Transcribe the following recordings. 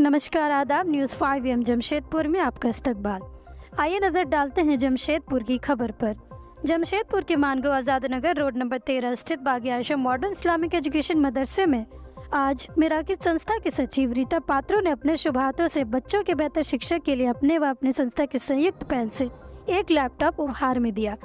नमस्कार, आदाब। न्यूज़ 5 जमशेदपुर में आपका इस्तकबाल। आइए नज़र डालते हैं जमशेदपुर की खबर पर। जमशेदपुर के मानगो आज़ाद नगर रोड नंबर 13 स्थित बागी आयशा मॉडर्न इस्लामिक एजुकेशन मदरसे में आज मिराकी संस्था के सचिव रीता पात्रो ने अपने शुभ हाथों से बच्चों के बेहतर शिक्षा के लिए अपने व अपनी संस्था के संयुक्त पहल से एक लैपटॉप उपहार में दिया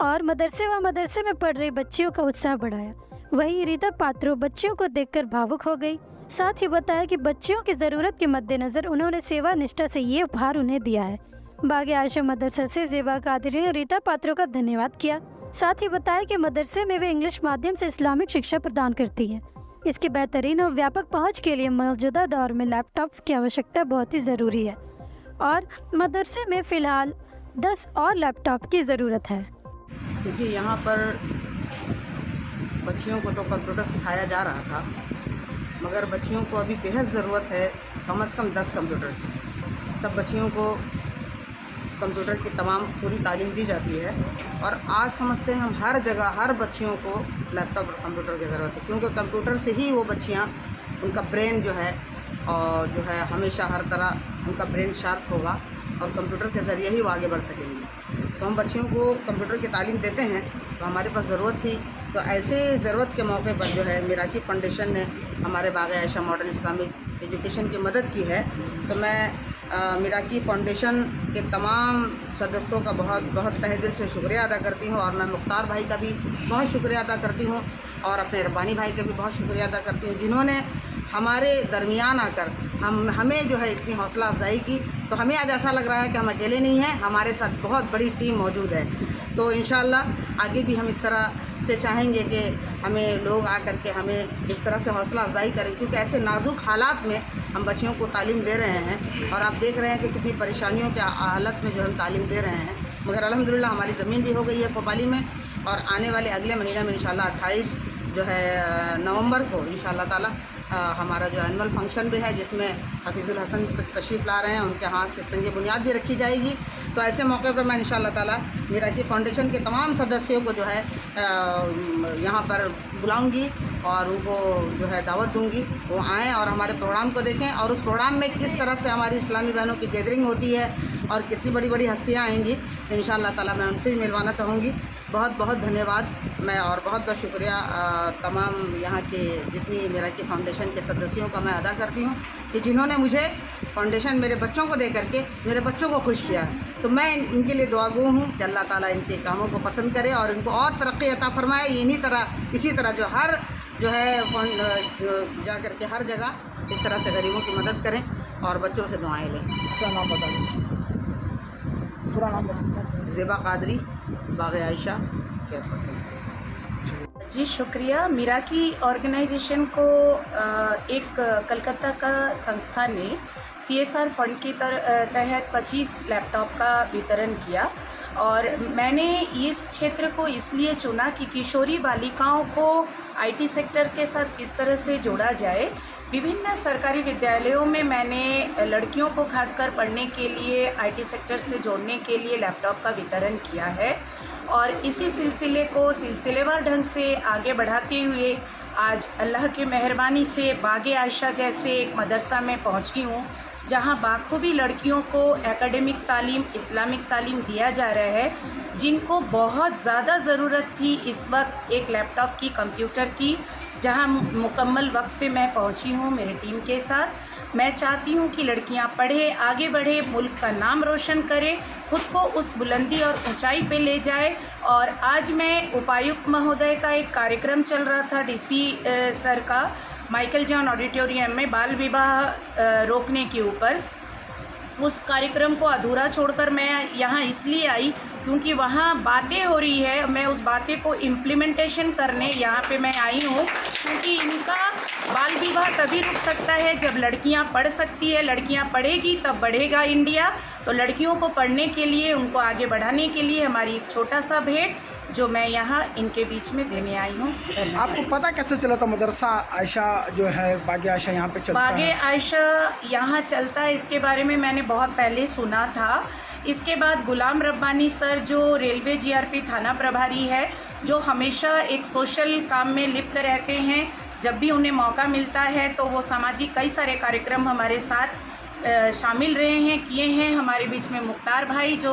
और मदरसे में पढ़ रही बच्चियों का उत्साह बढ़ाया। वहीं रीता पात्रो बच्चियों को देखकर भावुक हो गई। साथ ही बताया कि बच्चियों की ज़रूरत के मद्देनज़र उन्होंने सेवा निष्ठा से ये उपहार उन्हें दिया है। बागी आयशा मदरसा से ज़ेबा कादरी ने रीता पात्रो का धन्यवाद किया। साथ ही बताया कि मदरसे में वे इंग्लिश माध्यम से इस्लामिक शिक्षा प्रदान करती हैं। इसकी बेहतरीन और व्यापक पहुँच के लिए मौजूदा दौर में लैपटॉप की आवश्यकता बहुत ही ज़रूरी है और मदरसे में फ़िलहाल 10 और लैपटॉप की ज़रूरत है। देखिए, यहाँ पर बच्चियों को तो कंप्यूटर सिखाया जा रहा था, मगर बच्चियों को अभी बेहद ज़रूरत है कम से कम 10 कंप्यूटर की। सब बच्चियों को कंप्यूटर की तमाम पूरी तालीम दी जाती है और आज समझते हैं हम हर जगह हर बच्चियों को लैपटॉप और कंप्यूटर की ज़रूरत है, क्योंकि कंप्यूटर से ही वो बच्चियाँ उनका ब्रेन जो है हमेशा हर तरह उनका ब्रेन शार्प होगा और कंप्यूटर के ज़रिए ही वो आगे बढ़ सकेंगे। तो हम बच्चियों को कंप्यूटर की तालीम देते हैं, तो हमारे पास ज़रूरत थी, तो ऐसे ज़रूरत के मौके पर जो है मिराकी फाउंडेशन ने हमारे बागी आयशा मॉडर्न इस्लामिक एजुकेशन की मदद की है। तो मैं मिराकी फाउंडेशन के तमाम सदस्यों का बहुत बहुत तहे दिल से शुक्रिया अदा करती हूँ और मैं मुख्तार भाई का भी बहुत शुक्रिया अदा करती हूँ और अपने रब्बानी भाई का भी बहुत शुक्रिया अदा करती हूँ, जिन्होंने हमारे दरमियान आकर हमें जो है इतनी हौसला अफजाई की। तो हमें आज ऐसा लग रहा है कि हम अकेले नहीं हैं, हमारे साथ बहुत बड़ी टीम मौजूद है। तो इंशाअल्लाह आगे भी हम इस तरह से चाहेंगे कि हमें लोग आकर के हमें इस तरह से हौसला अफजाई करें, क्योंकि ऐसे नाजुक हालात में हम बच्चियों को तालीम दे रहे हैं और आप देख रहे हैं कि कितनी परेशानियों के हालत में जो हम तालीम दे रहे हैं। मगर अल्हम्दुलिल्लाह हमारी ज़मीन भी हो गई है कोपाली में और आने वाले अगले महीने में इंशाअल्लाह 28 जो है नवंबर को इंशाअल्लाह ताला हमारा जो एनुअल फंक्शन भी है, जिसमें हफीज़ुल हसन तशरीफ़ ला रहे हैं, उनके हाथ से संग बुनियाद भी रखी जाएगी। तो ऐसे मौके पर मैं इंशाअल्लाह ताला मिराकी फाउंडेशन के तमाम सदस्यों को जो है यहाँ पर बुलाऊंगी और उनको जो है दावत दूंगी, वो आएँ और हमारे प्रोग्राम को देखें और उस प्रोग्राम में किस तरह से हमारी इस्लामी बहनों की गैदरिंग होती है और कितनी बड़ी बड़ी हस्तियाँ आएंगी। तो इंशाअल्लाह ताला मैं उनसे भी मिलवाना चाहूँगी। बहुत बहुत धन्यवाद मैं और बहुत बहुत शुक्रिया तमाम यहाँ के जितनी मिराकी फाउंडेशन के सदस्यों का मैं अदा करती हूँ कि जिन्होंने मुझे फाउंडेशन मेरे बच्चों को दे करके मेरे बच्चों को खुश किया। तो मैं इनके लिए दुआगो हूँ कि अल्लाह ताला इनके कामों को पसंद करे और इनको और तरक्की अता फरमाए। इसी तरह जो हर जो है जा करके हर जगह इस तरह से गरीबों की मदद करें और बच्चों से दुआएँ लें। पूरा नाम बताइए। पूरा नाम बताइए। ज़ेबा कादरी, बागी आयशा जी शुक्रिया। मिराकी ऑर्गेनाइजेशन को एक कलकत्ता का संस्था ने CSR फंड के तहत 25 लैपटॉप का वितरण किया और मैंने इस क्षेत्र को इसलिए चुना कि किशोरी बालिकाओं को IT सेक्टर के साथ किस तरह से जोड़ा जाए। विभिन्न सरकारी विद्यालयों में मैंने लड़कियों को खासकर पढ़ने के लिए IT सेक्टर से जोड़ने के लिए लैपटॉप का वितरण किया है और इसी सिलसिले को सिलसिलेवार ढंग से आगे बढ़ाते हुए आज अल्लाह की मेहरबानी से बागी आयशा जैसे एक मदरसा में पहुंची हूं, जहां बाखूबी लड़कियों को एकेडमिक तालीम, इस्लामिक तालीम दिया जा रहा है, जिनको बहुत ज़्यादा ज़रूरत थी इस वक्त एक लैपटॉप की, कंप्यूटर की, जहां मुकम्मल वक्त पे मैं पहुंची हूं मेरी टीम के साथ। मैं चाहती हूं कि लड़कियां पढ़े, आगे बढ़े, मुल्क का नाम रोशन करें, खुद को उस बुलंदी और ऊंचाई पे ले जाए। और आज मैं उपायुक्त महोदय का एक कार्यक्रम चल रहा था DC सर का माइकल जॉन ऑडिटोरियम में बाल विवाह रोकने के ऊपर, उस कार्यक्रम को अधूरा छोड़कर मैं यहाँ इसलिए आई क्योंकि वहाँ बातें हो रही है। मैं उस बातें को इम्प्लीमेंटेशन करने यहाँ पे मैं आई हूँ, क्योंकि इनका बाल विवाह तभी रुक सकता है जब लड़कियाँ पढ़ सकती है। लड़कियाँ पढ़ेगी तब बढ़ेगा इंडिया। तो लड़कियों को पढ़ने के लिए, उनको आगे बढ़ाने के लिए हमारी एक छोटा सा भेंट जो मैं यहाँ इनके बीच में देने आई हूँ। आपको पता कैसे चला था मदरसा आयशा जो है बागी आयशा यहाँ पे चलता है? बागी आयशा यहाँ चलता है, इसके बारे में मैंने बहुत पहले सुना था। इसके बाद गुलाम रब्बानी सर जो रेलवे GRP थाना प्रभारी है, जो हमेशा एक सोशल काम में लिप्त रहते हैं, जब भी उन्हें मौका मिलता है तो वो सामाजिक कई सारे कार्यक्रम हमारे साथ शामिल रहे हैं, किए हैं। हमारे बीच में मुख्तार भाई जो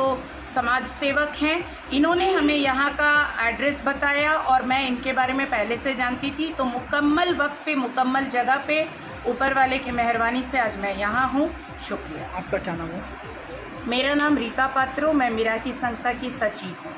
समाज सेवक हैं, इन्होंने हमें यहाँ का एड्रेस बताया और मैं इनके बारे में पहले से जानती थी, तो मुकम्मल वक्त पे मुकम्मल जगह पे ऊपर वाले की मेहरबानी से आज मैं यहाँ हूँ। शुक्रिया। आपका क्या नाम है? मेरा नाम रीता पात्रो, मैं मीरा की संस्था की सचिव हूँ।